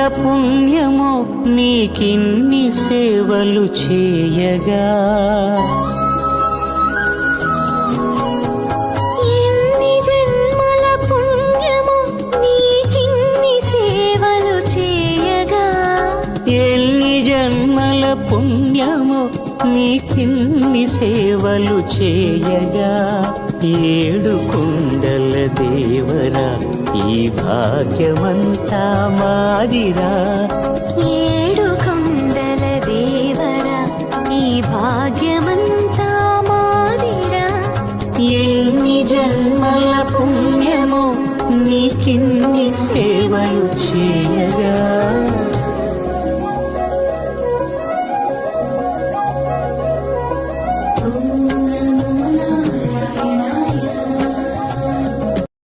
పుణ్యమో నీకిన్ని సేవలు చేయగా. ఎన్ని జన్మల పుణ్యమో నీకిన్ని సేవలు చేయగా. ఎన్ని జన్మల పుణ్యమో నీకిన్ని సేవలు చేయగా. ఏడు కొండల దేవరా ఈ భాగ్యమంతా మాదిరా. ఏడు కొండల దేవరా ఈ భాగ్యమంతా మాదిరా. ఎన్ని జన్మల పుణ్యమో నీకిన్ని సేవలు చేయ